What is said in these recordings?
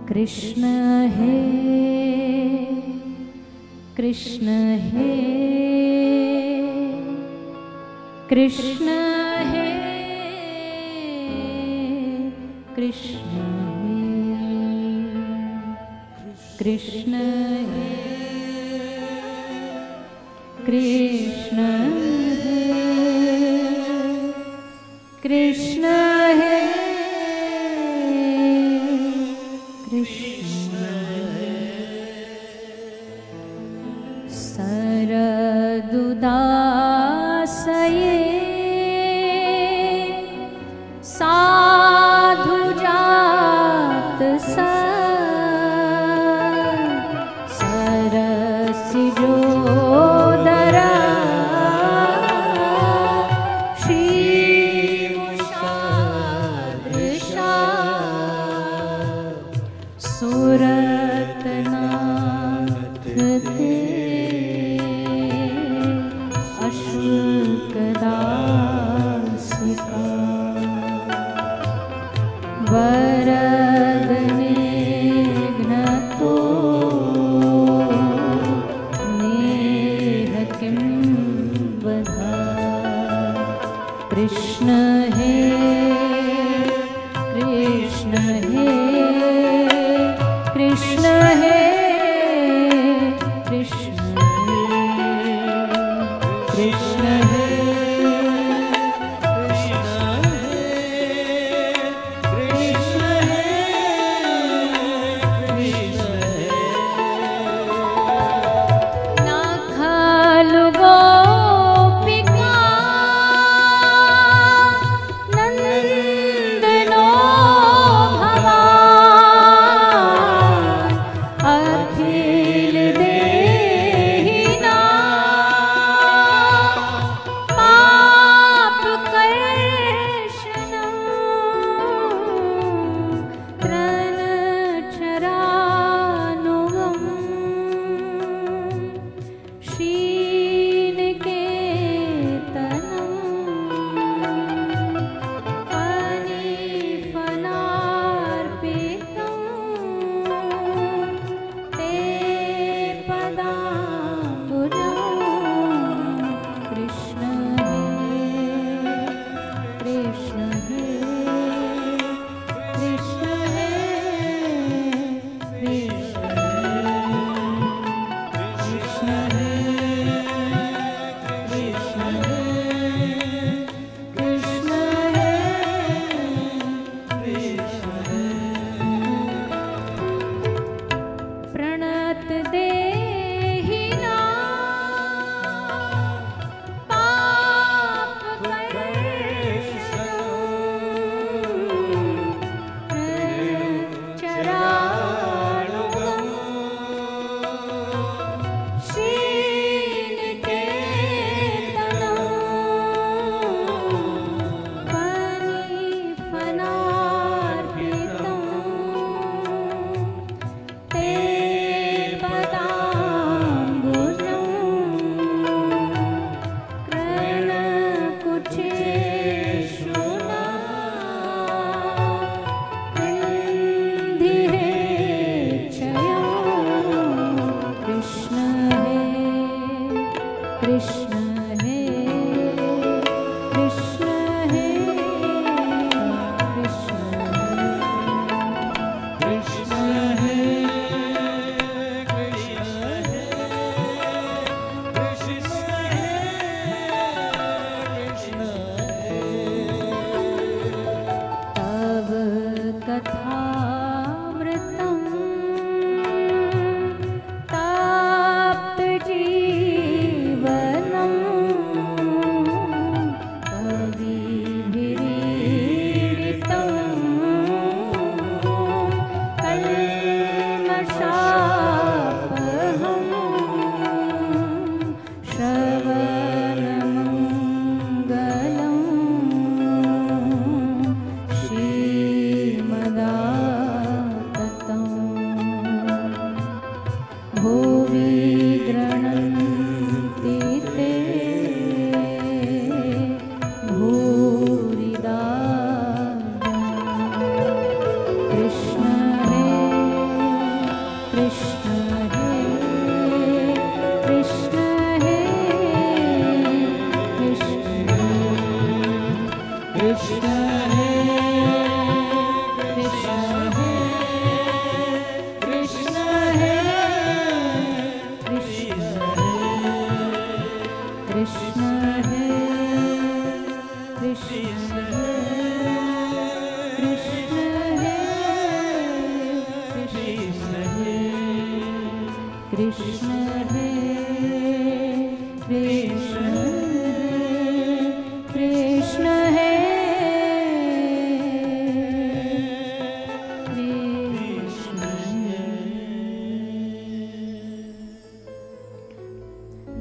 कृष्ण हे कृष्ण हे कृष्ण हे कृष्ण हे कृष्ण हे कृष्ण हे कृष्ण हे कृष्ण सरदुदासये साधुजात सरसिजोदरा श्रीमुषादृशा सुरतनाथ ते अशुल्कदासिका वरदनिघ्नतो नेह किं वधा कृष्ण हे कृष्ण हे कृष्ण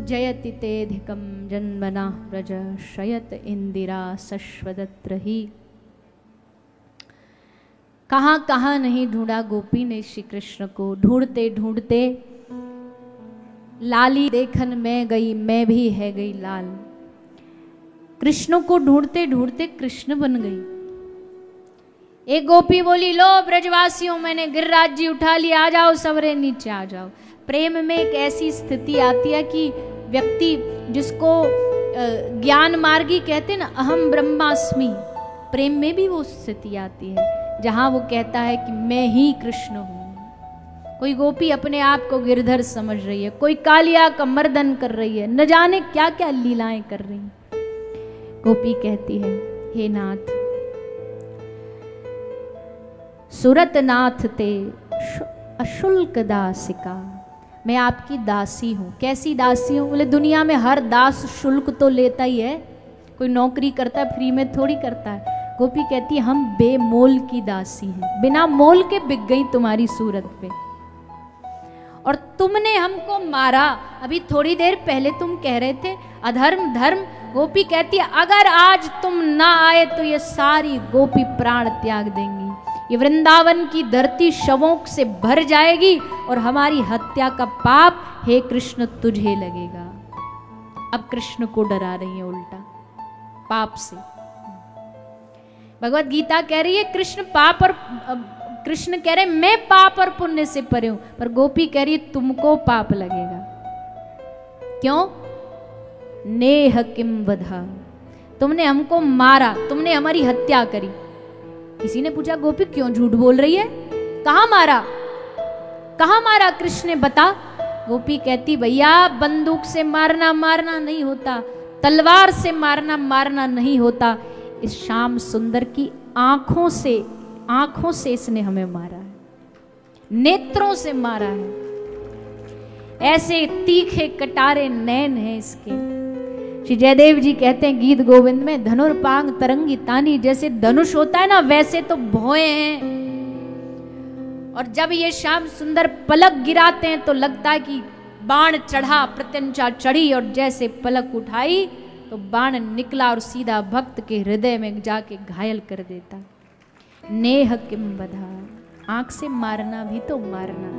जयति तेधिकं जन्मना व्रज शयत इंदिरा शश्वदत्र ही। कहाँ कहाँ नहीं ढूंढा गोपी ने श्री कृष्ण को, ढूंढते ढूंढते लाली देखन मैं गई, मैं भी है गई लाल। कृष्ण को ढूंढते ढूंढते कृष्ण बन गई। एक गोपी बोली, लो ब्रजवासियों, मैंने गिरिराज जी उठा लिया, आ जाओ सवरे नीचे आ जाओ। प्रेम में एक ऐसी स्थिति आती है कि व्यक्ति जिसको ज्ञान मार्गी कहते हैं ना, अहम ब्रह्मास्मि, प्रेम में भी वो स्थिति आती है जहां वो कहता है कि मैं ही कृष्ण हूं। कोई गोपी अपने आप को गिरधर समझ रही है, कोई कालिया का मर्दन कर रही है, न जाने क्या क्या लीलाएं कर रही है। गोपी कहती है, हे नाथ, सुरत नाथ ते अशुल्क दासिका, मैं आपकी दासी हूं। कैसी दासी हूं? बोले दुनिया में हर दास शुल्क तो लेता ही है, कोई नौकरी करता है फ्री में थोड़ी करता है। गोपी कहती है, हम बेमोल की दासी हैं, बिना मोल के बिक गई तुम्हारी सूरत पे, और तुमने हमको मारा। अभी थोड़ी देर पहले तुम कह रहे थे अधर्म धर्म। गोपी कहती है, अगर आज तुम ना आए तो ये सारी गोपी प्राण त्याग देंगी, ये वृंदावन की धरती शवों से भर जाएगी और हमारी हत्या का पाप हे कृष्ण तुझे लगेगा। अब कृष्ण को डरा रही है उल्टा पाप से। भगवत गीता कह रही है कृष्ण पाप और कृष्ण कह रहे मैं पाप और पुण्य से परे हूं, पर गोपी कह रही है तुमको पाप लगेगा। क्यों? नेह किम वधा, तुमने हमको मारा, तुमने हमारी हत्या करी। किसी ने पूछा गोपी क्यों झूठ बोल रही है, कहां मारा, कहां मारा कृष्ण ने बता। गोपी कहती, भैया बंदूक से मारना मारना नहीं होता, तलवार से मारना मारना नहीं होता, इस श्याम सुंदर की आंखों से इसने हमें मारा है, नेत्रों से मारा है। ऐसे तीखे कटारे नैन हैं इसके। श्री जयदेव जी कहते हैं गीत गोविंद में, धनुर्पांग तरंगी तानी, जैसे धनुष होता है ना वैसे तो भौएं हैं, और जब ये श्याम सुंदर पलक गिराते हैं तो लगता है कि बाण चढ़ा, प्रत्यंचा चढ़ी, और जैसे पलक उठाई तो बाण निकला और सीधा भक्त के हृदय में जाके घायल कर देता। नेह किम बधा, आंख से मारना भी तो मारना।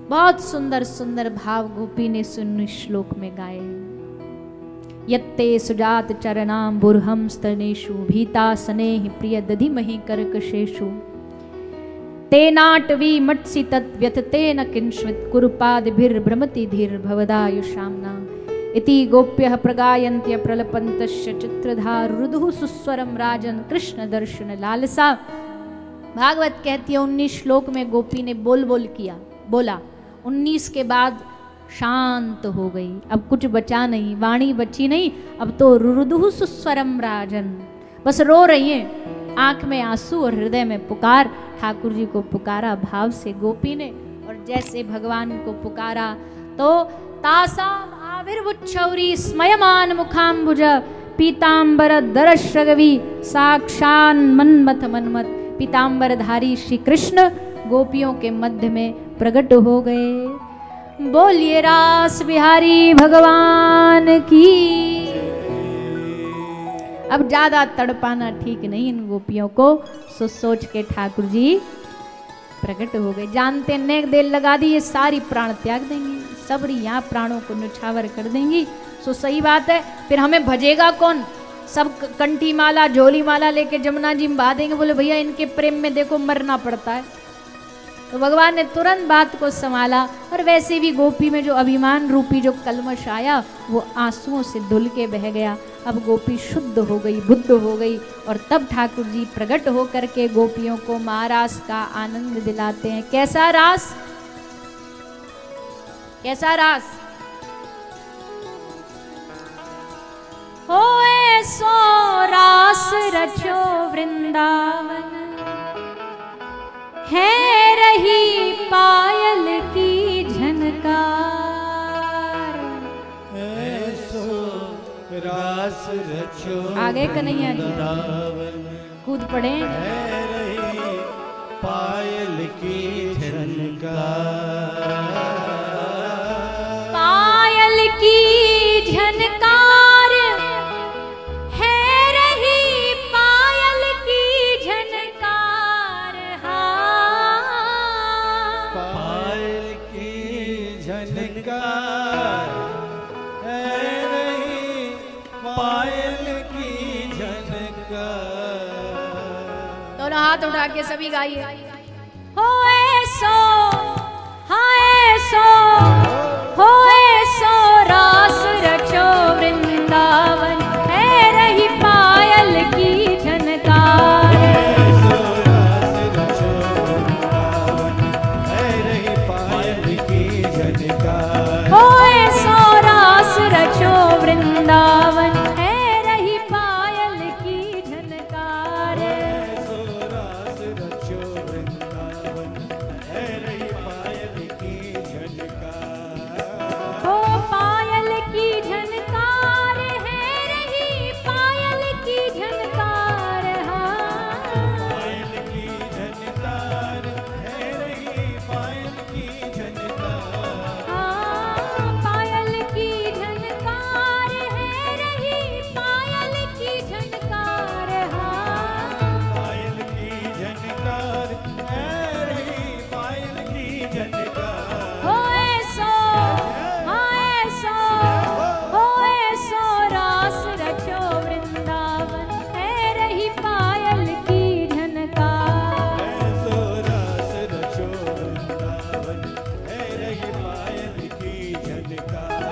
बहुत सुंदर सुंदर भाव गोपी ने सुन श्लोक में गाए। यत्ते सुजात चरणाम बुरहम स्तनेषु, भीता स्नेह प्रिय दधिमहि कर्कशेषु, तेनाटवी मत्सि तद्व्यथते न किंस्मित्, कुरुपादिभिर्भ्रमति धीर भवदायुषाम्ना, इति गोप्यः प्रगायन्त्य प्रलपन्तश्च चित्रधारुरुदुः सुस्वरम राजन कृष्ण दर्शन लालसा। भागवत कहती है 19 श्लोक में गोपी ने बोल बोल किया, बोला। 19 के बाद शांत हो गई, अब कुछ बचा नहीं, वाणी बची नहीं, अब तो रुरुदुः सुस्वरम राजन, बस रो रही हैं, आंख में आंसू और हृदय में पुकार। ठाकुर जी को पुकारा भाव से गोपी ने, और जैसे भगवान को पुकारा तो तासाम आविर्वुच्छौरी स्मयमान मुखाम्बुज, पीतांबर दरश्रगवी साक्षान मन्मथ मन्मथ। पीतांबरधारी श्री कृष्ण गोपियों के मध्य में प्रकट हो गए। बोलिए रास बिहारी भगवान की। अब ज्यादा तड़पाना ठीक नहीं इन गोपियों को, सो सोच के ठाकुर जी प्रकट हो गए। जानते नेक देर लगा दी, ये सारी प्राण त्याग देंगी, सबरी यहाँ प्राणों को निछावर कर देंगी। सो सही बात है, फिर हमें भजेगा कौन? सब कंठी माला झोली माला लेके जमुना जी में बहा देंगे। बोले भैया इनके प्रेम में देखो मरना पड़ता है। तो भगवान ने तुरंत बात को संभाला, और वैसे भी गोपी में जो अभिमान रूपी जो कलमश आया वो आंसुओं से धुल के बह गया। अब गोपी शुद्ध हो गई, बुद्ध हो गई, और तब ठाकुर जी प्रकट हो करके गोपियों को महारास का आनंद दिलाते हैं। कैसा रास, कैसा रास? होए सो रास रचो वृंदावन, है रही पायल की झनकार। ऐसो रास रचो आगे कन्हैया जी कूद पड़े। है रही पायल की झनकार। पायल की झनकार। दोनों हाथ उठा के सभी गाइए। हो ऐसो, हाँ ऐसो, हो ऐसो रास रचो वृंदावन, है रही पायल की झनकार। ऐसो रास रचो वृंदावन, है रही पायल की झनकार। हो ऐसो रास रचो वृंदावन, है रही पायल की झनकार। ऐसो रास रचो वृंदावन, है रही पायल की झनकार। हो पायल की झनकार, है रही पायल की झनकार। हाँ पायल की झनकार, है रही पायल की झनकार। हाँ, पायल की झनकार, है रही पायल की झनकार। हाँ पायल की झनकार, है रही पायल की झनकार। हो ऐसो, हाँ ऐसो, हो ऐसो रास रचो वृंदावन, है रही पायल की झनकार। ऐसो रास रचो वृंदावन, है रही पायल की झनकार।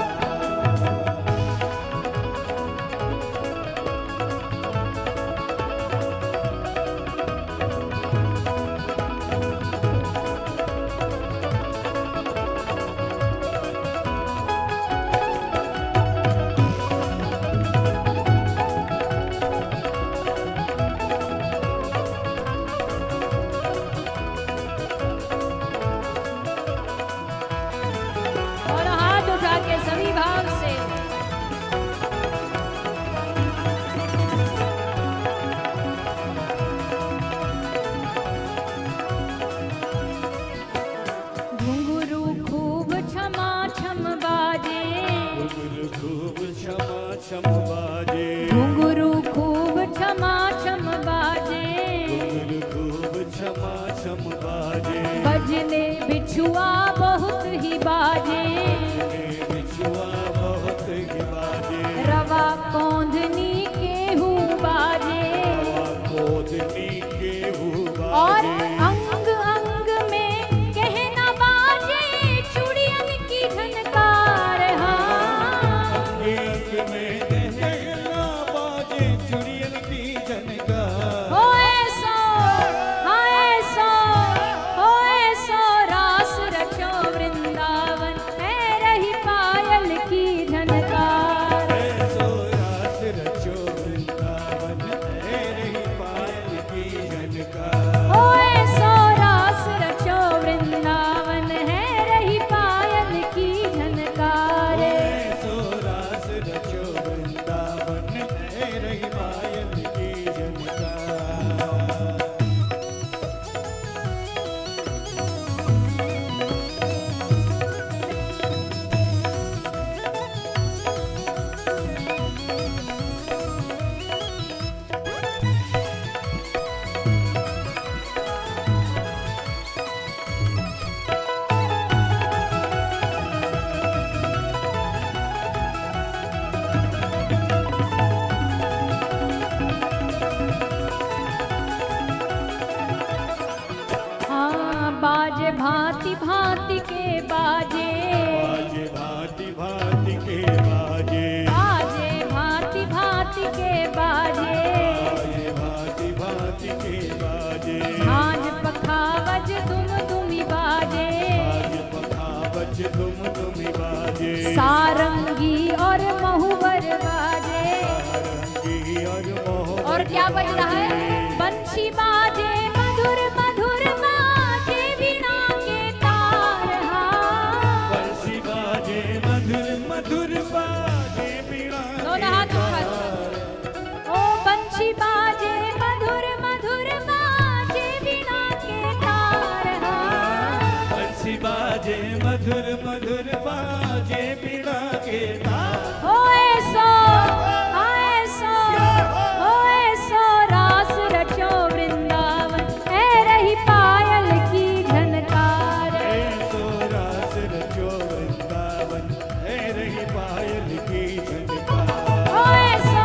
और हाथ उठा के सभी भाव से घुंघरू खूब क्षमा छम बाजे, घुंघरू खूब क्षमा छम बाजे। घुंघरू खूब क्षमा छम बाजे, घुंघरू खूब क्षमा छम बाजे। बजने बिछुआ बहुत ही बाजे, बिछुआ बहुत ही बाजे। रवा कौंधनी केहू बाजे, कोदनी के और बाजे। अंग अंग में कहना बाजे चूड़ियन की झनकार। हाँ एक में कहना बाजे चुड़ियन की झनकार। हो ऐसो, हाँ ऐसो, हो ऐसो रास रचो वृंदावन, है रही पायल की झनकार। ऐसो रास रचो वृंदावन, है रही पायल की झनकार। हो ऐसो रास रचो वृंदावन, है रही पायल की झनकार। ऐसो रास रचो वृंदावन, है रही पायल की झनकार। हाँ बाजे भांति भांति के बाजे, बाजे भांति भांति के बाजे। बाजे भांति भांति के बाजे, बाजे भांति भांति के बाजे। झांझ पखावज तुम तुमी बाजे, बाज पखावज तुम बाजे। सारंगी और महुवर बाजे, सारंगी और मोह। और क्या बज रहा है? बंशी बाजे मधुर मधुर बाजे वीणा के तार। हाँ बंसी बाजे मधुर मधुर बाजे बीड़ा के दोनों हाथ तार। ओ बंशी बाजे मधुर मधुर बाजे वीणा के तार। हाँ बंसी बाजे मधुर मधुर बाजे बीड़ा के तार। हो ऐसो, हाँ ऐसो, हो ऐसो रास रचो वृंदावन, है रही पायल की झनकार। ऐसो रास रचो वृंदावन, है रही पायल की झनकार। हो ऐसो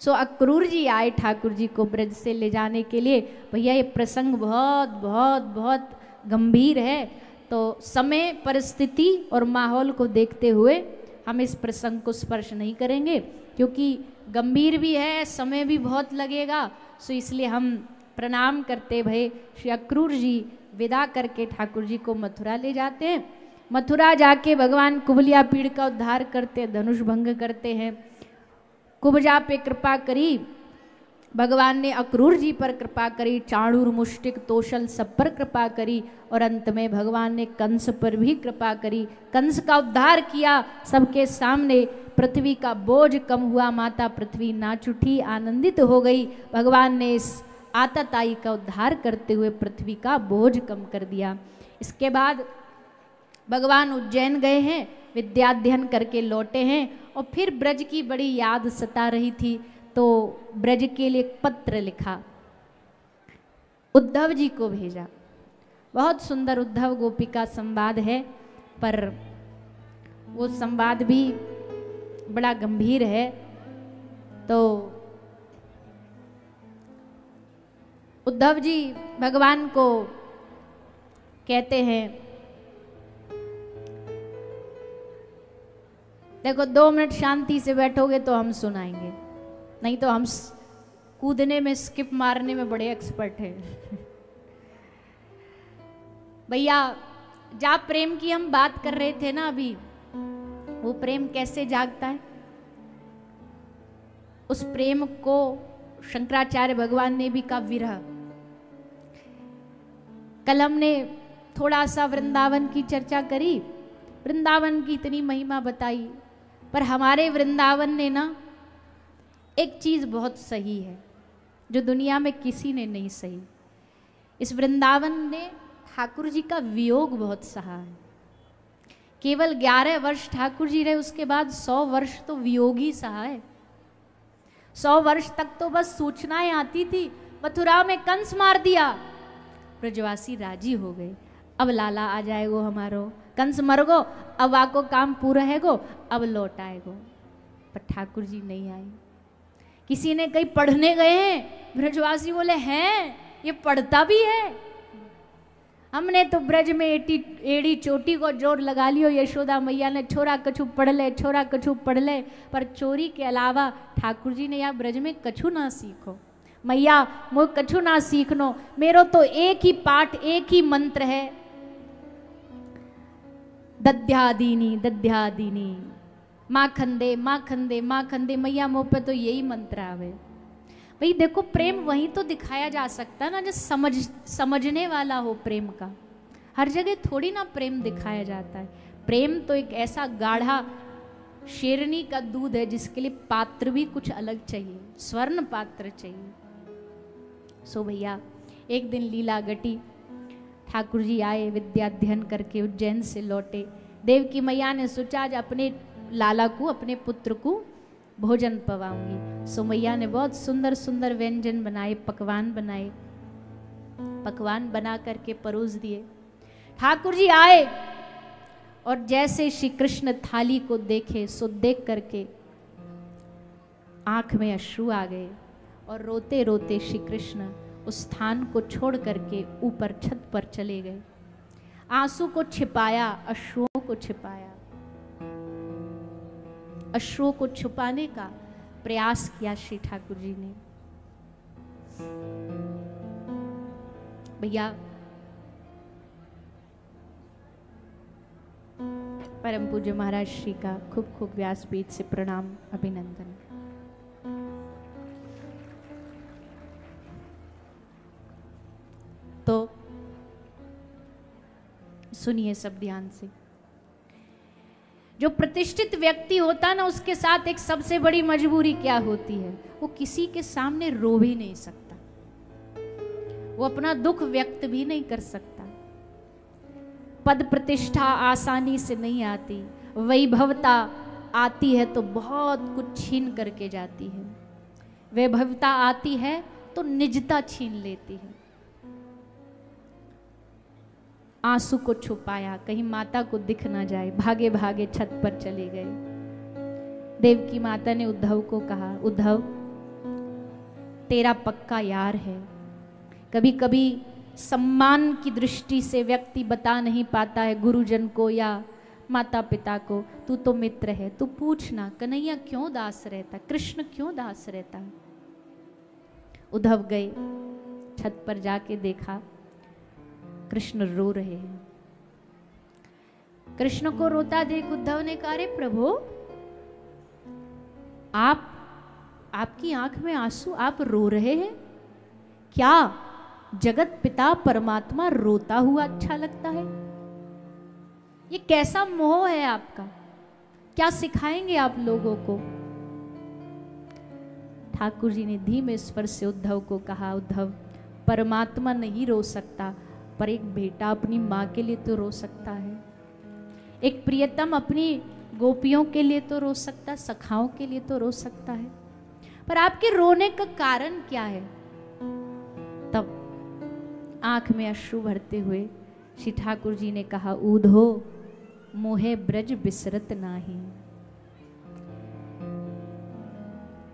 सो अक्रूर जी आए ठाकुर जी को ब्रज से ले जाने के लिए। भैया ये प्रसंग बहुत बहुत बहुत गंभीर है, तो समय परिस्थिति और माहौल को देखते हुए हम इस प्रसंग को स्पर्श नहीं करेंगे, क्योंकि गंभीर भी है, समय भी बहुत लगेगा। सो इसलिए हम प्रणाम करते भय श्री अक्रूर जी विदा करके ठाकुर जी को मथुरा ले जाते हैं। मथुरा जाके भगवान कुबलिया पीड़ का उद्धार करते, धनुष भंग करते हैं। कुबजा पे कृपा करी भगवान ने, अक्रूर जी पर कृपा करी, चाणूर मुष्टिक तोशल सब पर कृपा करी, और अंत में भगवान ने कंस पर भी कृपा करी। कंस का उद्धार किया सबके सामने, पृथ्वी का बोझ कम हुआ, माता पृथ्वी नाच उठी, आनंदित हो गई। भगवान ने इस आतताई का उद्धार करते हुए पृथ्वी का बोझ कम कर दिया। इसके बाद भगवान उज्जैन गए हैं, विद्याध्ययन करके लौटे हैं, और फिर ब्रज की बड़ी याद सता रही थी, तो ब्रज के लिए एक पत्र लिखा, उद्धव जी को भेजा। बहुत सुंदर उद्धव गोपिका संवाद है, पर वो संवाद भी बड़ा गंभीर है। तो उद्धव जी भगवान को कहते हैं, देखो 2 मिनट शांति से बैठोगे तो हम सुनाएंगे, नहीं तो हम कूदने में, स्किप मारने में बड़े एक्सपर्ट हैं। भैया जहाँ प्रेम की हम बात कर रहे थे ना अभी, वो प्रेम कैसे जागता है, उस प्रेम को शंकराचार्य भगवान ने भी कहा विरह। कल हमने थोड़ा सा वृंदावन की चर्चा करी, वृंदावन की इतनी महिमा बताई, पर हमारे वृंदावन ने ना एक चीज बहुत सही है जो दुनिया में किसी ने नहीं सही। इस वृंदावन ने ठाकुर जी का वियोग बहुत सहा है। केवल 11 वर्ष ठाकुर जी रहे, उसके बाद 100 वर्ष तो वियोग ही सहा है। 100 वर्ष तक तो बस सूचनाएं आती थी, मथुरा में कंस मार दिया, ब्रजवासी राजी हो गए, अब लाला आ जाएगो हमारो, कंस मर गो, अब आको काम पूरा है गो, अब लौट आएगो। पर ठाकुर जी नहीं आए। किसी ने कहीं पढ़ने गए हैं, ब्रजवासी बोले हैं ये पढ़ता भी है, हमने तो ब्रज में एड़ी चोटी को जोर लगा लियो। यशोदा मैया ने छोरा कछु पढ़ ले, छोरा कछु पढ़ ले, पर चोरी के अलावा ठाकुर जी ने यहाँ ब्रज में कछु ना सीखो। मैया मो कछु ना सीखनो, मेरो तो एक ही पाठ, एक ही मंत्र है, दध्यादीनी दध्यादीनी, माखन दे माखन दे माखन दे। मैया मुँह पे तो यही मंत्र आवे। भाई देखो प्रेम वहीं तो दिखाया जा सकता है ना जो समझने वाला हो प्रेम का। हर जगह थोड़ी ना प्रेम दिखाया जाता है। प्रेम तो एक ऐसा गाढ़ा शेरनी का दूध है जिसके लिए पात्र भी कुछ अलग चाहिए, स्वर्ण पात्र चाहिए। सो भैया एक दिन लीला घटी, ठाकुर जी आए, विद्याध्ययन करके उज्जैन से लौटे। देवकी मैया ने सोचा आज अपने लाला को, अपने पुत्र को भोजन पवाऊंगी। सो मैया ने बहुत सुंदर सुंदर व्यंजन बनाए, पकवान बनाए, पकवान बना करके परोस दिए। ठाकुर जी आए और जैसे श्री कृष्ण थाली को देखे, सो देख करके आंख में अश्रु आ गए और रोते रोते श्री कृष्ण उस स्थान को छोड़ करके ऊपर छत पर चले गए। आंसू को छिपाया, अश्रुओं को छिपाया, अश्रुओं को छुपाने का प्रयास किया श्री ठाकुर जी ने। भैया परम पूज्य महाराज श्री का खूब खूब व्यासपीठ से प्रणाम, अभिनंदन। तो सुनिए सब ध्यान से। जो प्रतिष्ठित व्यक्ति होता है ना, उसके साथ एक सबसे बड़ी मजबूरी क्या होती है, वो किसी के सामने रो भी नहीं सकता, वो अपना दुख व्यक्त भी नहीं कर सकता। पद प्रतिष्ठा आसानी से नहीं आती, वैभवता आती है तो बहुत कुछ छीन करके जाती है। वैभवता आती है तो निजता छीन लेती है। आंसू को छुपाया, कहीं माता को दिख ना जाए, भागे भागे छत पर चले गए। देवकी माता ने उद्धव को कहा, उद्धव तेरा पक्का यार है। कभी कभी सम्मान की दृष्टि से व्यक्ति बता नहीं पाता है गुरुजन को या माता पिता को, तू तो मित्र है, तू पूछना कन्हैया क्यों दास रहता, कृष्ण क्यों दास रहता है। उद्धव गए, छत पर जाके देखा कृष्ण रो रहे हैं। कृष्ण को रोता देख उद्धव ने कहा, अरे प्रभु आपकी आंख में आंसू, आप रो रहे हैं क्या? जगत पिता परमात्मा रोता हुआ अच्छा लगता है? ये कैसा मोह है आपका? क्या सिखाएंगे आप लोगों को? ठाकुर जी ने धीमे स्वर से उद्धव को कहा, उद्धव परमात्मा नहीं रो सकता, पर एक बेटा अपनी माँ के लिए तो रो सकता है, एक प्रियतम अपनी गोपियों के लिए तो रो सकता, सखाओं के लिए तो रो सकता है, पर आपके रोने का कारण क्या है? तब आंख में अश्रु भरते हुए श्री ठाकुर जी ने कहा, ऊधो मोहे ब्रज बिसरत नाही,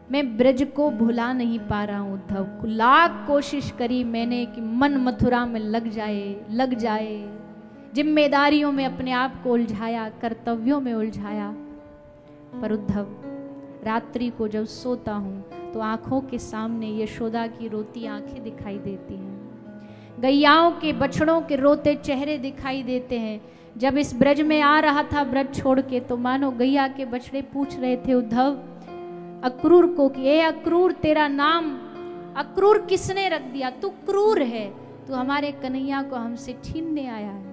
मैं ब्रज को भुला नहीं पा रहा हूं उद्धव। लाख कोशिश करी मैंने कि मन मथुरा में लग जाए, जिम्मेदारियों में अपने आप को उलझाया, कर्तव्यों में उलझाया, पर उद्धव रात्रि को जब सोता हूं तो आंखों के सामने यशोदा की रोती आंखें दिखाई देती हैं, गैयाओं के बछड़ों के रोते चेहरे दिखाई देते हैं। जब इस ब्रज में आ रहा था ब्रज छोड़ के, तो मानो गैया के बछड़े पूछ रहे थे उद्धव अक्रूर को कि ए अक्रूर, तेरा नाम अक्रूर किसने रख दिया? तू क्रूर है, तू हमारे कन्हैया को हमसे छीनने आया है।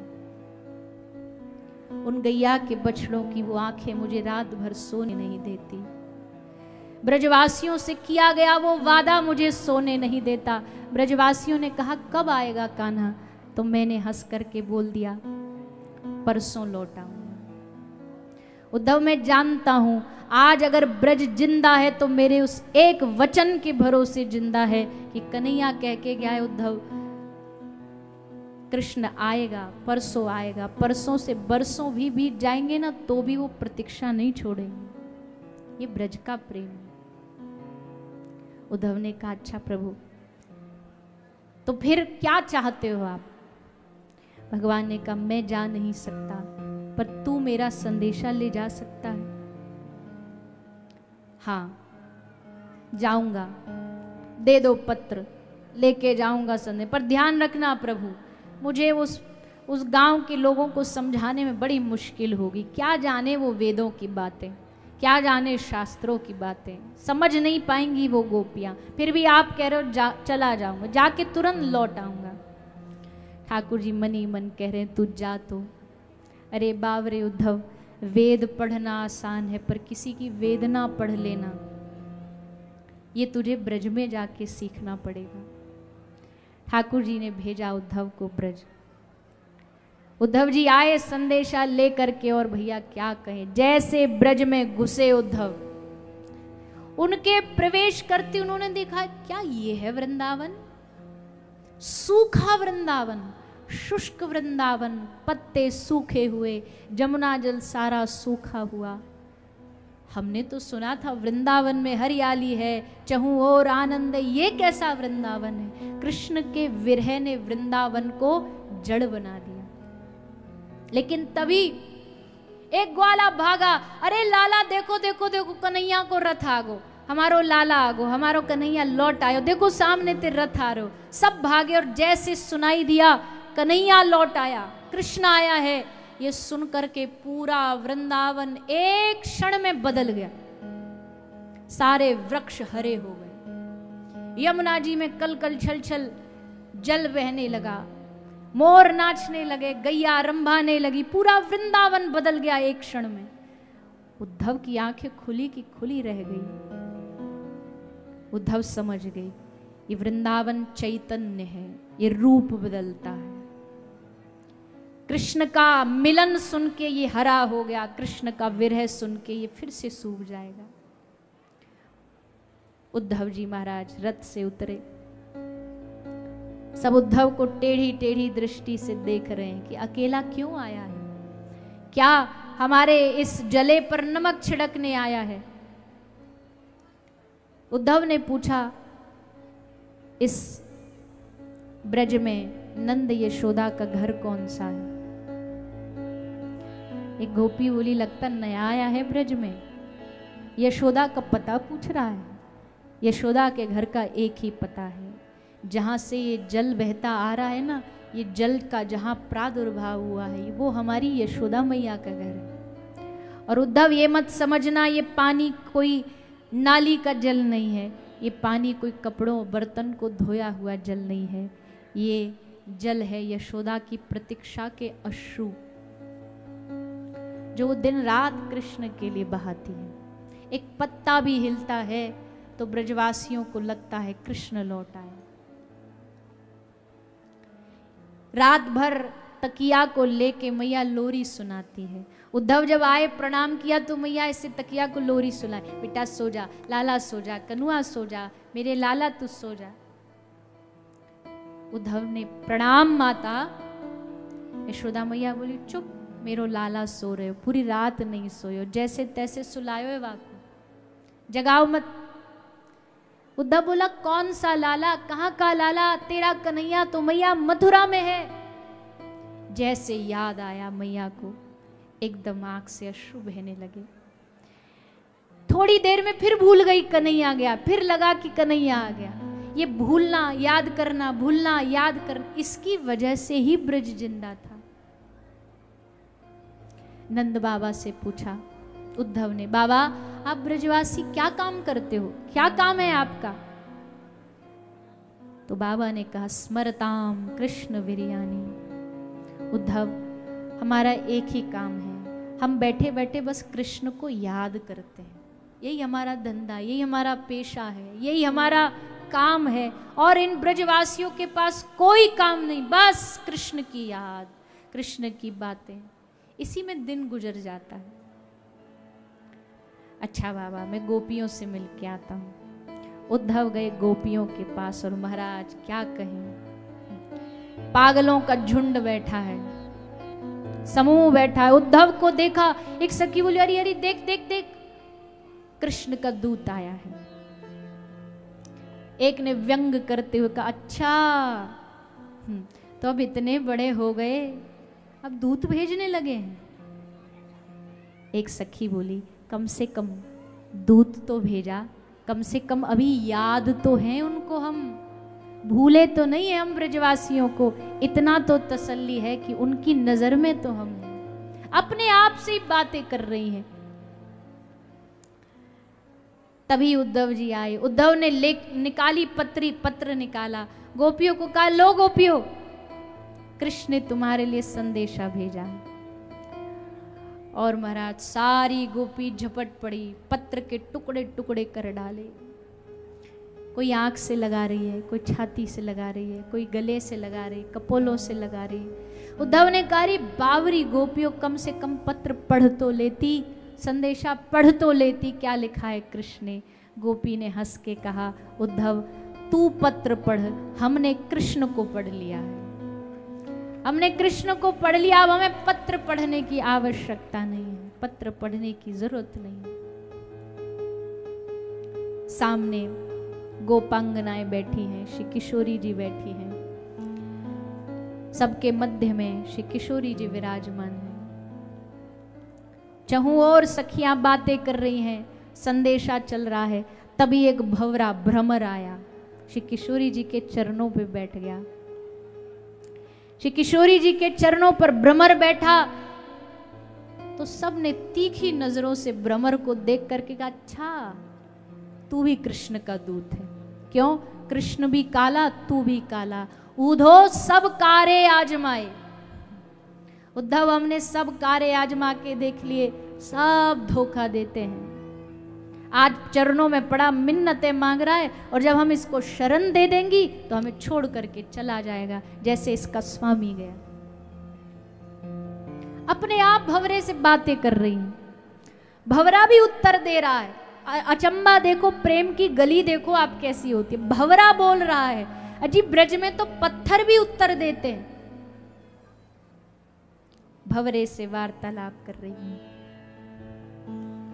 उन गैया के बछड़ों की वो आंखें मुझे रात भर सोने नहीं देती, ब्रजवासियों से किया गया वो वादा मुझे सोने नहीं देता। ब्रजवासियों ने कहा कब आएगा कान्हा? तो मैंने हंस करके बोल दिया परसों लौट आऊंगा। उद्धव मैं जानता हूं आज अगर ब्रज जिंदा है तो मेरे उस एक वचन के भरोसे जिंदा है कि कन्हैया कह के गया है उद्धव कृष्ण आएगा, परसों आएगा। परसों से बरसों भी बीत जाएंगे ना तो भी वो प्रतीक्षा नहीं छोड़ेंगे। ये ब्रज का प्रेम है। उद्धव ने कहा अच्छा प्रभु, तो फिर क्या चाहते हो आप? भगवान ने कहा मैं जा नहीं सकता, पर तू मेरा संदेशा ले जा सकता है। हाँ जाऊंगा, दे दो पत्र, लेके जाऊंगा संदेश, पर ध्यान रखना प्रभु मुझे उस गांव के लोगों को समझाने में बड़ी मुश्किल होगी। क्या जाने वो वेदों की बातें, क्या जाने शास्त्रों की बातें, समझ नहीं पाएंगी वो गोपियां। फिर भी आप कह रहे हो चला जाऊंगा, जाके तुरंत लौट आऊंगा। ठाकुर जी मन ही मन कह रहे हैं तू जा तो। अरे बावरे उद्धव, वेद पढ़ना आसान है, पर किसी की वेदना पढ़ लेना ये तुझे ब्रज में जाके सीखना पड़ेगा। ठाकुर जी ने भेजा उद्धव को ब्रज। उद्धव जी आए संदेशा लेकर के, और भैया क्या कहें, जैसे ब्रज में घुसे उद्धव, उनके प्रवेश करते उन्होंने देखा क्या ये है वृंदावन, सूखा वृंदावन, शुष्क वृंदावन, पत्ते सूखे हुए, जमुना जल सारा सूखा हुआ। हमने तो सुना था वृंदावन में हरियाली है, चहु और आनंद है, ये कैसा वृंदावन है? कृष्ण के विरह ने वृंदावन को जड़ बना दिया। लेकिन तभी एक ग्वाला भागा, अरे लाला देखो देखो देखो कन्हैया को रथ आगो, हमारो लाला आगो, हमारो कन्हैया लौट आयो, देखो सामने ते रथ आ रहो। सब भागे और जैसे सुनाई दिया कन्हैया लौट आया, कृष्ण आया है, ये सुन करके पूरा वृंदावन एक क्षण में बदल गया। सारे वृक्ष हरे हो गए, यमुना जी में कल कल छल छल जल बहने लगा, मोर नाचने लगे, गैया रंभाने लगी, पूरा वृंदावन बदल गया एक क्षण में। उद्धव की आंखें खुली की खुली रह गई। उद्धव समझ गए ये वृंदावन चैतन्य है, ये रूप बदलता है। कृष्ण का मिलन सुन के ये हरा हो गया, कृष्ण का विरह सुन के ये फिर से सूख जाएगा। उद्धव जी महाराज रथ से उतरे, सब उद्धव को टेढ़ी टेढ़ी दृष्टि से देख रहे हैं कि अकेला क्यों आया है, क्या हमारे इस जले पर नमक छिड़कने आया है। उद्धव ने पूछा इस ब्रज में नंद यशोदा का घर कौन सा है? एक गोपी बोली, लगता नया आया है ब्रज में, यशोदा का पता पूछ रहा है। यशोदा के घर का एक ही पता है, जहाँ से ये जल बहता आ रहा है ना, ये जल का जहाँ प्रादुर्भाव हुआ है वो हमारी यशोदा मैया का घर है। और उद्धव ये मत समझना ये पानी कोई नाली का जल नहीं है, ये पानी कोई कपड़ों बर्तन को धोया हुआ जल नहीं है, ये जल है यशोदा की प्रतीक्षा के अश्रु, जो वो दिन रात कृष्ण के लिए बहाती है। एक पत्ता भी हिलता है तो ब्रजवासियों को लगता है कृष्ण लौट आए। रात भर तकिया को लेके मैया लोरी सुनाती है। उद्धव जब आए प्रणाम किया तो मैया ऐसे तकिया को लोरी सुनाई, बेटा सो जा, लाला सो जा, कनुआ सो जा, मेरे लाला तू सो जा। उद्धव ने प्रणाम माता। यशोदा मैया बोली, चुप, मेरो लाला सो रहे हो, पूरी रात नहीं सोयो, जैसे तैसे सुलायो है वाको, जगाओ मत। उद्धव बोला, कौन सा लाला, कहाँ का लाला, तेरा कन्हैया तो मैया मथुरा में है। जैसे याद आया मैया को, एकदम आंख से अश्रु बहने लगे। थोड़ी देर में फिर भूल गई कन्हैया गया, फिर लगा कि कन्हैया आ गया। ये भूलना याद करना, भूलना याद करना, इसकी वजह से ही ब्रज जिंदा था। नंद बाबा से पूछा उद्धव ने, बाबा आप ब्रजवासी क्या काम करते हो, क्या काम है आपका? तो बाबा ने कहा, स्मरताम कृष्ण वीर्यानि। उद्धव, हमारा एक ही काम है, हम बैठे बैठे बस कृष्ण को याद करते हैं, यही हमारा धंधा, यही हमारा पेशा है, यही हमारा काम है। और इन ब्रजवासियों के पास कोई काम नहीं, बस कृष्ण की याद, कृष्ण की बातें, इसी में दिन गुजर जाता है। अच्छा बाबा, मैं गोपियों से मिल के आता हूँ। उद्धव गए गोपियों के पास, और महाराज क्या कहें, पागलों का झुंड बैठा है, समूह बैठा है। उद्धव को देखा, एक सखी बोली, अरे अरे देख देख देख, कृष्ण का दूत आया है। एक ने व्यंग करते हुए कहा, अच्छा तो अब इतने बड़े हो गए, अब दूत भेजने लगे हैं। एक सखी बोली, कम से कम दूत तो भेजा, कम से कम अभी याद तो है उनको, हम भूले तो नहीं है हम ब्रजवासियों को, इतना तो तसल्ली है कि उनकी नजर में तो हम हैं। अपने आप से ही बातें कर रही हैं। तभी उद्धव जी आए। उद्धव ने निकाली पत्र निकाला, गोपियों को कहा, लो गोपियों, कृष्ण ने तुम्हारे लिए संदेशा भेजा है। और महाराज सारी गोपी झपट पड़ी, पत्र के टुकड़े टुकड़े कर डाले। कोई आंख से लगा रही है, कोई छाती से लगा रही है, कोई गले से लगा रही, कपोलों से लगा रही। उद्धव ने कहा, बावरी गोपियों, कम से कम पत्र पढ़ तो लेती, संदेशा पढ़ तो लेती, क्या लिखा है कृष्ण ने। गोपी ने हंस के कहा, उद्धव तू पत्र पढ़, हमने कृष्ण को पढ़ लिया है, हमने कृष्ण को पढ़ लिया, अब हमें पत्र पढ़ने की आवश्यकता नहीं है, पत्र पढ़ने की जरूरत नहीं है। सामने गोपांगनाएं बैठी हैं, श्री किशोरी जी बैठी हैं, सबके मध्य में श्री किशोरी जी विराजमान हैं। चहुं और सखियां बातें कर रही हैं, संदेशा चल रहा है। तभी एक भंवरा भ्रमर आया, श्री किशोरी जी के चरणों पे बैठ गया। श्री किशोरी जी के चरणों पर भ्रमर बैठा तो सब ने तीखी नजरों से भ्रमर को देख करके कहा, अच्छा तू भी कृष्ण का दूत है। क्यों? कृष्ण भी काला, तू भी काला, ऊधो सब कारे आजमाए। उद्धव, हमने सब कारे आजमा के देख लिए, सब धोखा देते हैं। आज चरणों में पड़ा मिन्नतें मांग रहा है, और जब हम इसको शरण दे देंगी तो हमें छोड़ करके चला जाएगा, जैसे इसका स्वामी गया। अपने आप भंवरे से बातें कर रही हैं, भंवरा भी उत्तर दे रहा है। अचंबा देखो, प्रेम की गली देखो आप कैसी होती है। भंवरा बोल रहा है, अजी ब्रज में तो पत्थर भी उत्तर देते हैं। भंवरे से वार्तालाप कर रही है।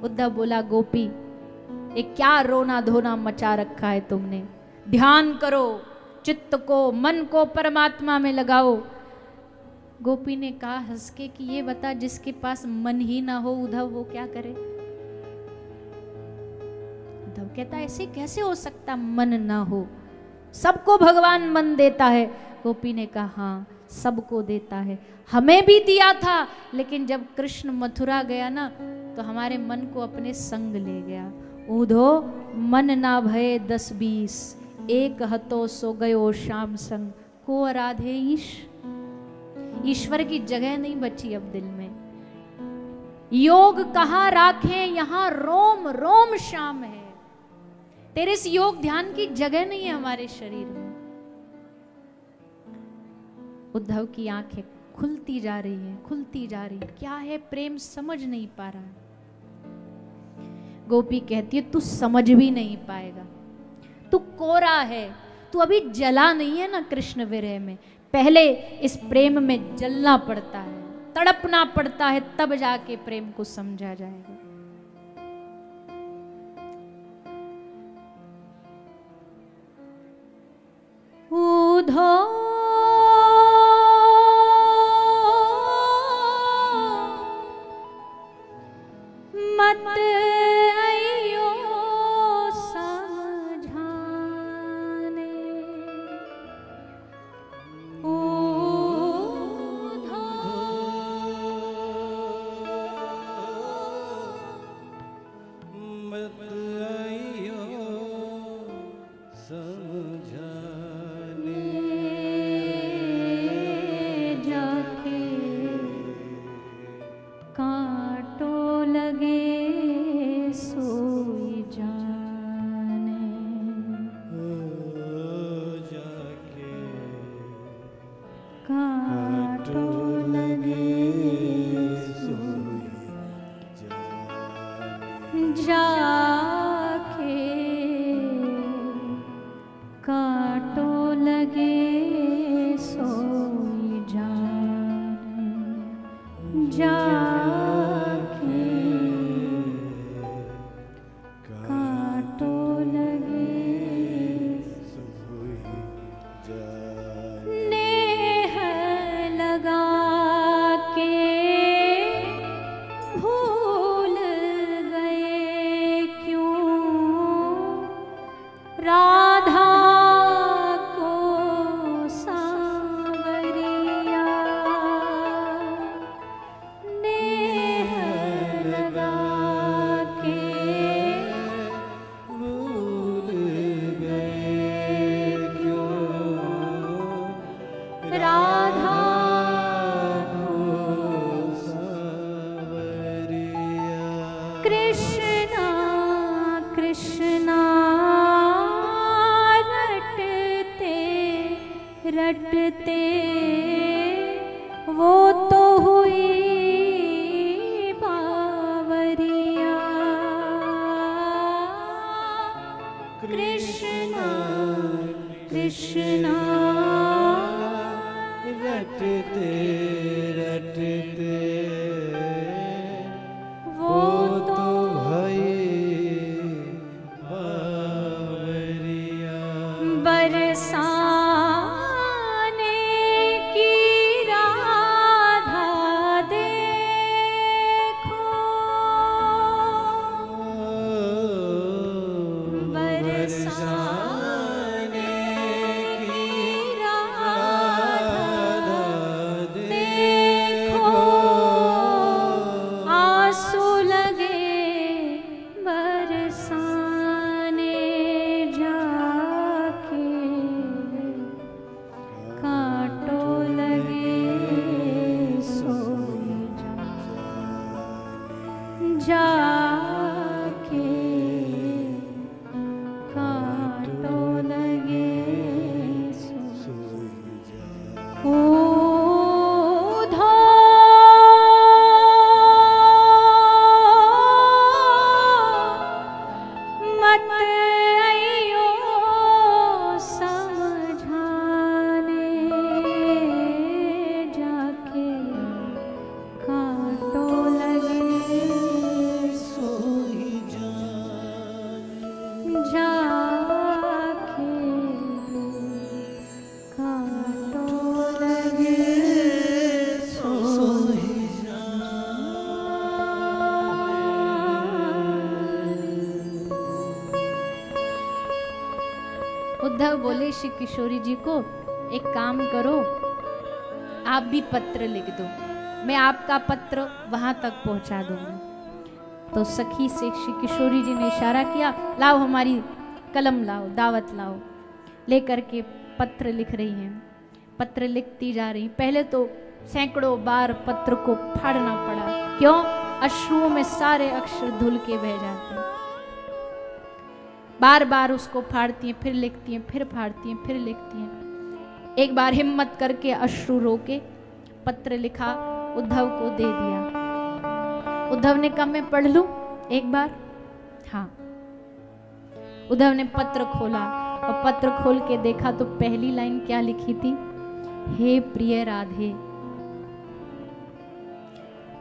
उद्धव बोला, गोपी ये क्या रोना धोना मचा रखा है तुमने, ध्यान करो, चित्त को, मन को परमात्मा में लगाओ। गोपी ने कहा हंस के कि ये बता, जिसके पास मन ही ना हो उद्धव, वो क्या करे? उद्धव कहता ऐसे कैसे हो सकता मन ना हो, सबको भगवान मन देता है। गोपी ने कहा हाँ सबको देता है, हमें भी दिया था, लेकिन जब कृष्ण मथुरा गया ना तो हमारे मन को अपने संग ले गया। ऊधो मन ना भये 10-20, एक हतो सो गयो श्याम संग, को आराधे ईश। ईश्वर की जगह नहीं बची अब दिल में। योग कहाँ राखें, यहाँ रोम रोम श्याम है। तेरे इस योग ध्यान की जगह नहीं है हमारे शरीर में। उद्धव की आंखें खुलती जा रही है, खुलती जा रही है। क्या है प्रेम समझ नहीं पा रहा है। गोपी कहती है तू समझ भी नहीं पाएगा, तू कोरा है, तू अभी जला नहीं है ना कृष्ण विरह में। पहले इस प्रेम में जलना पड़ता है, तड़पना पड़ता है, तब जाके प्रेम को समझा जाएगा। उधो मत आइयो समझाने, उधो मत आइयो समझाने, जाके कांटो लगे सोई जाने, जाके कांटो लगे सोई जाके कांटो लगे सोई जाने, जाके कांटो लगे नेह लगा के भूल गए क्यों राधा को सांवरिया, नेह लगा के भूल गए क्यों राधा सांवरिया। कृष्णा कृष्णा रटते रटते वो तो हुई बावरिया। कृष्णा कृष्णा रटते रटते वो तो भई बावरिया। बरसाने की राधा देखो, बरसाने की राधा देखो, आंसू लगे बरसाने जाके, कांटो लगे सोई जाके, कांटो लगे ऊधो मत आइयो समझाने, जाके कांटो लगे उद्धव बोले श्री किशोरी जी को, एक काम करो, आप भी पत्र लिख दो, मैं आपका पत्र वहां तक पहुंचा दूंगा। तो सखी से श्री किशोरी जी ने इशारा किया, लाओ हमारी कलम लाओ, दावत लाओ। लेकर के पत्र लिख रही हैं, पत्र लिखती जा रही। पहले तो सैकड़ों बार पत्र को फाड़ना पड़ा। क्यों? अश्रुओं में सारे अक्षर धुल के बह जाते हैं। बार बार उसको फाड़ती हैं, फिर लिखती हैं, फिर फाड़ती हैं, फिर लिखती हैं। एक बार हिम्मत करके अश्रु रोके पत्र लिखा, उद्धव को दे दिया। उद्धव ने कहा मैं पढ़ लूं एक बार? हाँ। उद्धव ने पत्र खोला और पत्र खोल के देखा तो पहली लाइन क्या लिखी थी? हे प्रिय राधे,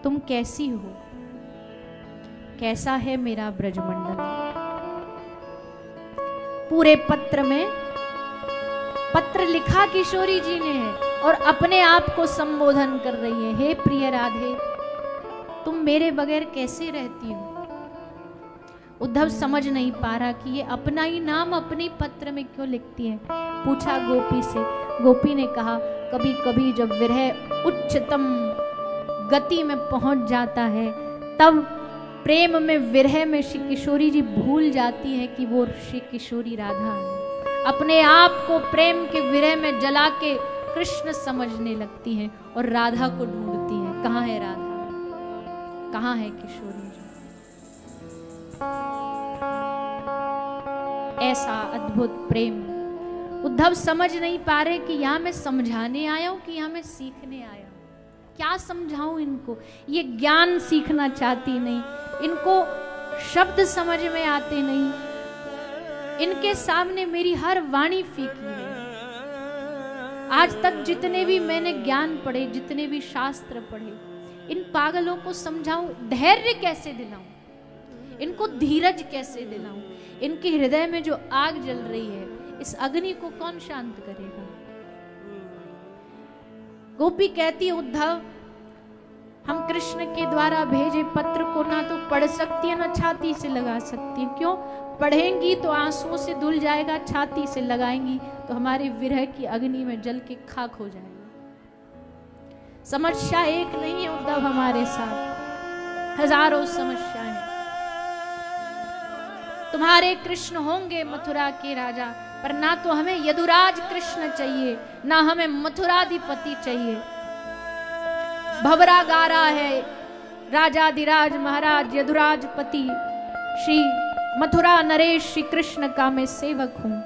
तुम कैसी हो? कैसा है मेरा ब्रजमंडल? पूरे पत्र में पत्र लिखा किशोरी जी ने है और अपने आप को संबोधन कर रही है, हे प्रिय राधे, तुम मेरे बगैर कैसे रहती हो? उद्धव समझ नहीं पा रहा कि ये अपना ही नाम अपने पत्र में क्यों लिखती है। पूछा गोपी से। गोपी ने कहा, कभी कभी जब विरह उच्चतम गति में पहुंच जाता है, तब प्रेम में, विरह में श्री किशोरी जी भूल जाती है कि वो श्री किशोरी राधा है। अपने आप को प्रेम के विरह में जला के कृष्ण समझने लगती हैं और राधा को ढूंढती हैं। कहाँ है राधा? कहाँ है किशोरी जी? ऐसा अद्भुत प्रेम। उद्धव समझ नहीं पा रहे कि यहां मैं समझाने आया हूं कि यहां मैं सीखने आया हूं। क्या समझाऊं इनको? ये ज्ञान सीखना चाहती नहीं, इनको शब्द समझ में आते नहीं, इनके सामने मेरी हर वाणी फीकी है। आज तक जितने भी मैंने ज्ञान पढ़े, जितने भी शास्त्र पढ़े, इन पागलों को समझाऊं, धैर्य कैसे दिलाऊं, इनको धीरज कैसे दिलाऊं? इनके हृदय में जो आग जल रही है, इस अग्नि को कौन शांत करेगा? गोपी कहती है, उद्धव, हम कृष्ण के द्वारा भेजे पत्र को ना तो पढ़ सकती है, ना छाती से लगा सकती है। क्यों? पढ़ेंगी तो आंसुओं से धुल जाएगा, छाती से लगाएंगी तो हमारे विरह की अग्नि में जल के खाक हो जाएगा। समस्या एक नहीं है उद्धव, हमारे साथ हजारों समस्याएं। तुम्हारे कृष्ण होंगे मथुरा के राजा, पर ना तो हमें यदुराज कृष्ण चाहिए, ना हमें मथुराधिपति चाहिए। भवरा गा रहा है, राजाधिराज महाराज यदुराजपति श्री मथुरा नरेश श्री कृष्ण का मैं सेवक हूं।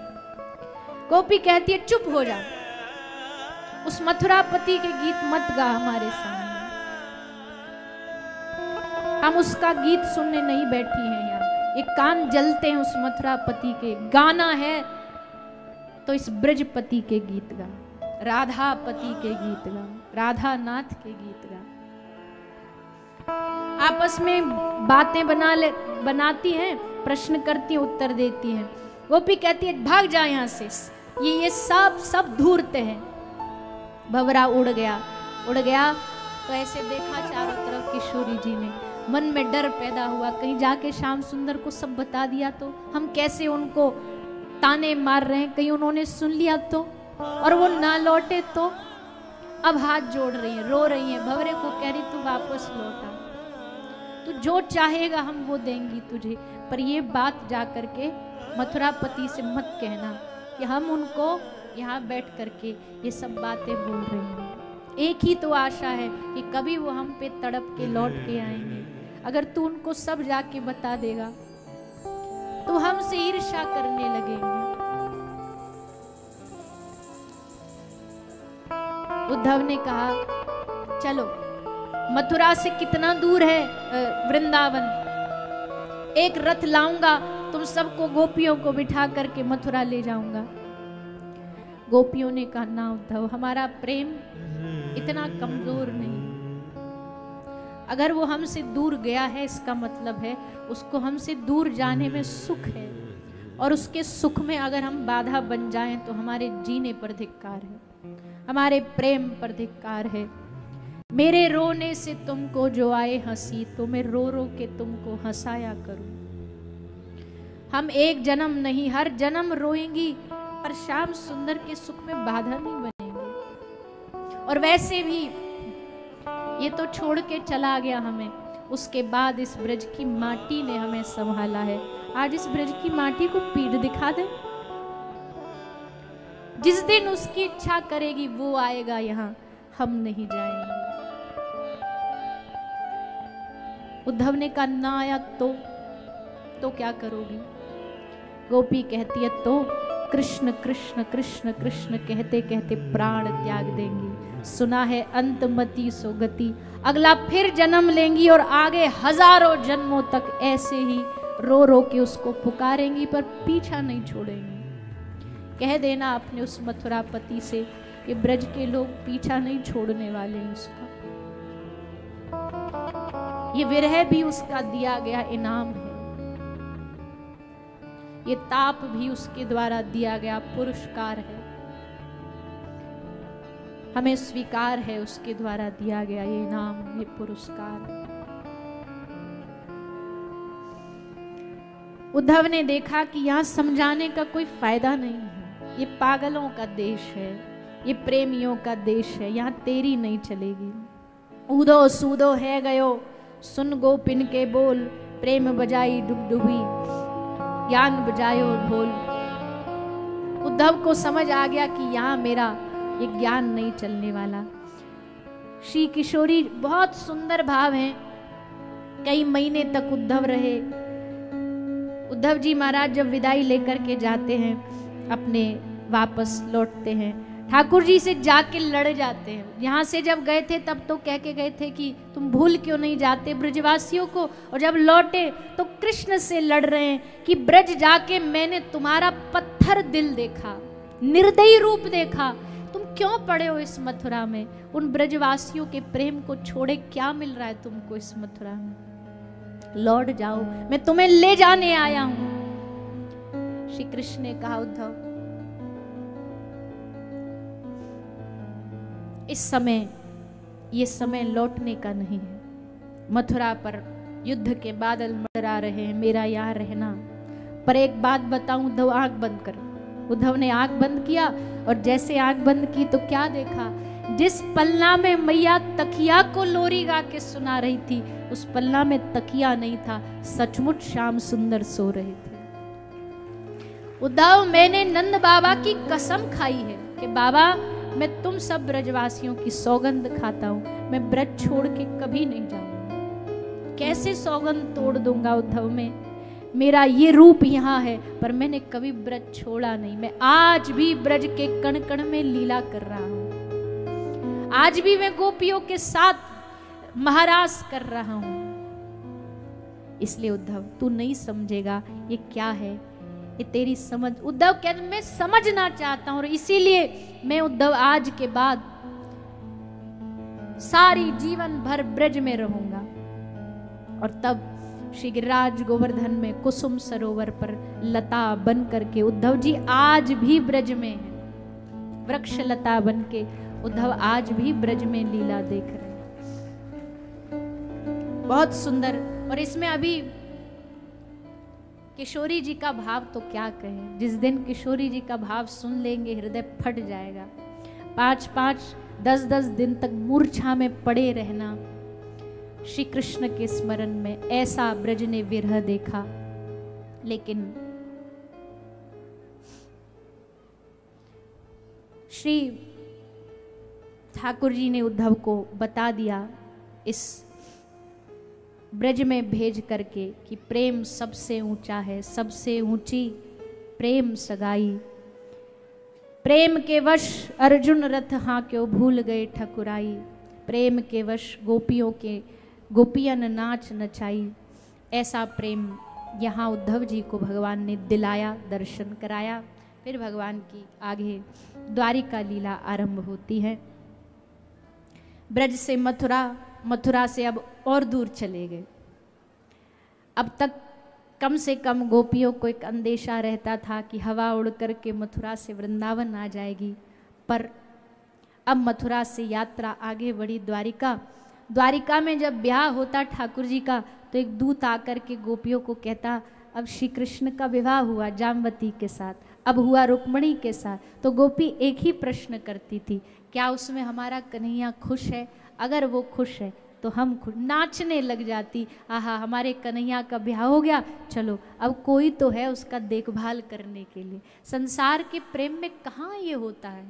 गोपी कहती है, चुप हो जा, उस मथुरापति के गीत मत गा हमारे सामने। हम उसका गीत सुनने नहीं बैठी हैं यहाँ, ये कान जलते हैं उस मथुरापति के। गाना है तो इस ब्रजपति के गीत गा, राधापति के गीत गा, राधा नाथ के गीत गा। आपस में बातें बनाती हैं, प्रश्न करती हैं, उत्तर देती हैं। गोपी कहती है, भाग जा यहाँ से, ये सब धूर्त है। भंवरा उड़ गया तो ऐसे देखा चारों तरफ किशोरी जी ने, मन में डर पैदा हुआ, कहीं जाके श्याम सुंदर को सब बता दिया तो, हम कैसे उनको ताने मार रहे हैं, कहीं उन्होंने सुन लिया तो, और वो ना लौटे तो। अब हाथ जोड़ रही है, रो रही है, भंवरे को कह रही तू वापस लौटा, तू जो चाहेगा हम वो देंगी तुझे, पर ये बात जा करके मथुरापति से मत कहना कि हम उनको यहाँ बैठ करके ये सब बातें बोल रहे हैं। एक ही तो आशा है कि कभी वो हम पे तड़प के लौट के आएंगे। अगर तू उनको सब जाके बता देगा तो हमसे ईर्ष्या करने लगेंगे। उद्धव ने कहा, चलो, मथुरा से कितना दूर है वृंदावन, एक रथ लाऊंगा, तुम सबको गोपियों को बिठा करके मथुरा ले जाऊंगा। गोपियों ने कहा, ना उद्धव, हमारा प्रेम इतना कमजोर नहीं। अगर वो हमसे दूर गया है, इसका मतलब है उसको हमसे दूर जाने में सुख है, और उसके सुख में अगर हम बाधा बन जाएं तो हमारे जीने पर धिक्कार है, हमारे प्रेम पर धिक्कार है। मेरे रोने से तुमको जो आए हंसी, तो मैं रो रो के तुमको हंसाया करूं। हम एक जन्म नहीं, हर जन्म रोएंगी पर श्याम सुंदर के सुख में बाधा नहीं बनेंगे। और वैसे भी ये तो छोड़ के चला गया हमें, उसके बाद इस ब्रज की माटी ने हमें संभाला है। आज इस ब्रज की माटी को पीठ दिखा दे, जिस दिन उसकी इच्छा करेगी वो आएगा यहाँ, हम नहीं जाएंगे। उद्धव ने कहा ना आया तो क्या करोगी? गोपी कहती है तो कृष्ण कृष्ण कृष्ण कृष्ण कहते कहते प्राण त्याग देंगी। सुना है अंतमति सो गति, अगला फिर जन्म लेंगी और आगे हजारों जन्मों तक ऐसे ही रो रो के उसको पुकारेंगी, पर पीछा नहीं छोड़ेंगी। कह देना अपने उस मथुरापति से कि ब्रज के लोग पीछा नहीं छोड़ने वाले हैं उसका। ये विरह भी उसका दिया गया इनाम है, ये ताप भी उसके द्वारा दिया गया पुरस्कार है। हमें स्वीकार है उसके द्वारा दिया गया ये इनाम, ये पुरस्कार। उद्धव ने देखा कि यहां समझाने का कोई फायदा नहीं है, ये पागलों का देश है, ये प्रेमियों का देश है, यहां तेरी नहीं चलेगी। ऊदो सूदो है गयो सुन गोपिन के बोल, प्रेम बजाई डुबडुबी ज्ञान बजायो ढोल। उद्धव को समझ आ गया कि यहाँ मेरा ये ज्ञान नहीं चलने वाला। श्री किशोरी बहुत सुंदर भाव हैं। कई महीने तक उद्धव रहे। उद्धव जी महाराज जब विदाई लेकर के जाते हैं, अपने वापस लौटते हैं, ठाकुर जी से जाके लड़ जाते हैं। यहाँ से जब गए थे तब तो कह के गए थे कि तुम भूल क्यों नहीं जाते ब्रजवासियों को, और जब लौटे तो कृष्ण से लड़ रहे हैं कि ब्रज जाके मैंने तुम्हारा पत्थर दिल देखा, निर्दयी रूप देखा, तुम क्यों पड़े हो इस मथुरा में? उन ब्रजवासियों के प्रेम को छोड़े क्या मिल रहा है तुमको इस मथुरा में? लौट जाओ, मैं तुम्हें ले जाने आया हूं। श्री कृष्ण ने कहा उद्धव इस समय ये समय लौटने का नहीं है। मथुरा पर युद्ध के बादल मंडरा रहे हैं, मेरा यहाँ रहना। पर एक बात बताऊं उद्धव, आंख बंद कर। उद्धव ने आंख बंद किया और जैसे आंख बंद की तो क्या देखा? जिस पलना में मैया तकिया को लोरी गा के सुना रही थी, उस पलना में तकिया नहीं था, सचमुच श्याम सुंदर सो रहे थे। उद्धव मैंने नंद बाबा की कसम खाई है कि बाबा मैं तुम सब ब्रजवासियों की सौगंध खाता हूं, मैं ब्रज छोड़ के कभी नहीं जाऊंगा। कैसे सौगंध तोड़ दूंगा उद्धव में? मेरा ये रूप यहाँ है, पर मैंने कभी ब्रज छोड़ा नहीं। मैं आज भी ब्रज के कण कण में लीला कर रहा हूं, आज भी मैं गोपियों के साथ महारास कर रहा हूं। इसलिए उद्धव तू नहीं समझेगा ये क्या है, ये तेरी समझ। उद्धव कहते मैं समझना चाहता हूं, और इसीलिए मैं उद्धव आज के बाद सारी जीवन भर ब्रज में रहूंगा। और तब श्री गिरिराज गोवर्धन में कुसुम सरोवर पर लता बन करके उद्धव जी आज भी ब्रज में हैं, वृक्ष लता बन के उद्धव आज भी ब्रज में लीला देख रहे हैं। बहुत सुंदर। और इसमें अभी किशोरी जी का भाव तो क्या कहें, जिस दिन किशोरी जी का भाव सुन लेंगे हृदय फट जाएगा। 5-5, 10-10 दिन तक मूर्छा में पड़े रहना श्री कृष्ण के स्मरण में, ऐसा ब्रज ने विरह देखा। लेकिन श्री ठाकुर जी ने उद्धव को बता दिया इस ब्रज में भेज करके कि प्रेम सबसे ऊंचा है, सबसे ऊंची प्रेम सगाई। प्रेम के वश अर्जुन रथ हाँ क्यों भूल गए ठकुराई, प्रेम के वश गोपियन नाच नचाई। ऐसा प्रेम यहाँ उद्धव जी को भगवान ने दिलाया, दर्शन कराया। फिर भगवान की आगे द्वारिका लीला आरंभ होती है। ब्रज से मथुरा, मथुरा से अब और दूर चले गए। अब तक कम से कम गोपियों को एक अंदेशा रहता था कि हवा उड़ कर के मथुरा से वृंदावन आ जाएगी, पर अब मथुरा से यात्रा आगे बढ़ी द्वारिका। द्वारिका में जब ब्याह होता ठाकुर जी का, तो एक दूत आकर के गोपियों को कहता अब श्री कृष्ण का विवाह हुआ जामवती के साथ, अब हुआ रुक्मणी के साथ। तो गोपी एक ही प्रश्न करती थी, क्या उसमें हमारा कन्हैया खुश है? अगर वो खुश है तो हम खुश, नाचने लग जाती, आहा हमारे कन्हैया का ब्याह हो गया, चलो अब कोई तो है उसका देखभाल करने के लिए। संसार के प्रेम में कहाँ ये होता है,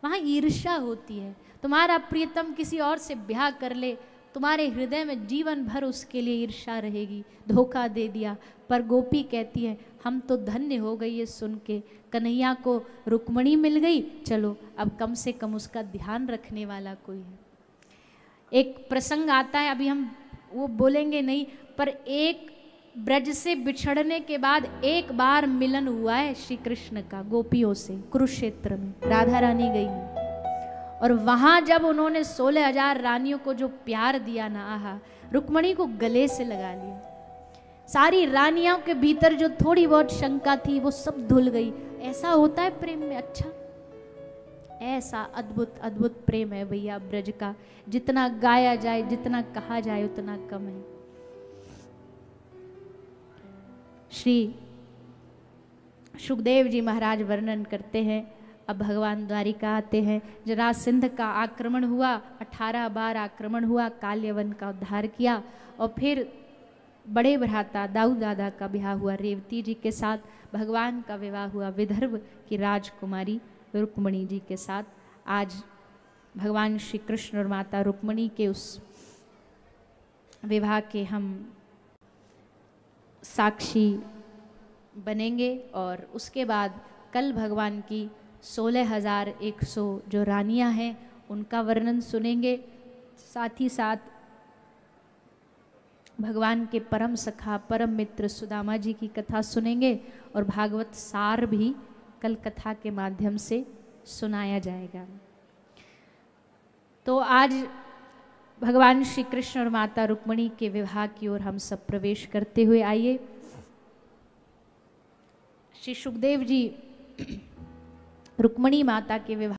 वहाँ ईर्ष्या होती है। तुम्हारा प्रियतम किसी और से ब्याह कर ले, तुम्हारे हृदय में जीवन भर उसके लिए ईर्ष्या रहेगी, धोखा दे दिया। पर गोपी कहती है हम तो धन्य हो गई ये सुन के, कन्हैया को रुक्मणी मिल गई, चलो अब कम से कम उसका ध्यान रखने वाला कोई है। एक प्रसंग आता है, अभी हम वो बोलेंगे नहीं, पर एक ब्रज से बिछड़ने के बाद एक बार मिलन हुआ है श्री कृष्ण का गोपियों से, कुरुक्षेत्र में राधा रानी गई और वहां जब उन्होंने 16,000 रानियों को जो प्यार दिया ना, आहा, रुक्मणी को गले से लगा लिया। सारी रानियों के भीतर जो थोड़ी बहुत शंका थी वो सब धुल गई। ऐसा होता है प्रेम में। अच्छा, ऐसा अद्भुत अद्भुत प्रेम है भैया ब्रज का, जितना गाया जाए जितना कहा जाए उतना कम है। श्री सुखदेव जी महाराज वर्णन करते हैं, अब भगवान द्वारिका आते हैं। जरासंध का आक्रमण हुआ, 18 बार आक्रमण हुआ, काल्यवन का उद्धार किया और फिर बड़े भ्राता दाऊ दादा का विवाह हुआ रेवती जी के साथ। भगवान का विवाह हुआ विदर्भ की राजकुमारी रुक्मणी जी के साथ। आज भगवान श्री कृष्ण और माता रुक्मणी के उस विवाह के हम साक्षी बनेंगे और उसके बाद कल भगवान की 16,100 जो रानियां हैं उनका वर्णन सुनेंगे। साथ ही साथ भगवान के परम सखा परम मित्र सुदामा जी की कथा सुनेंगे और भागवत सार भी कल कथा के माध्यम से सुनाया जाएगा। तो आज भगवान श्री कृष्ण और माता रुक्मणी के विवाह की ओर हम सब प्रवेश करते हुए आइए। श्री सुखदेव जी रुक्मणी माता के विवाह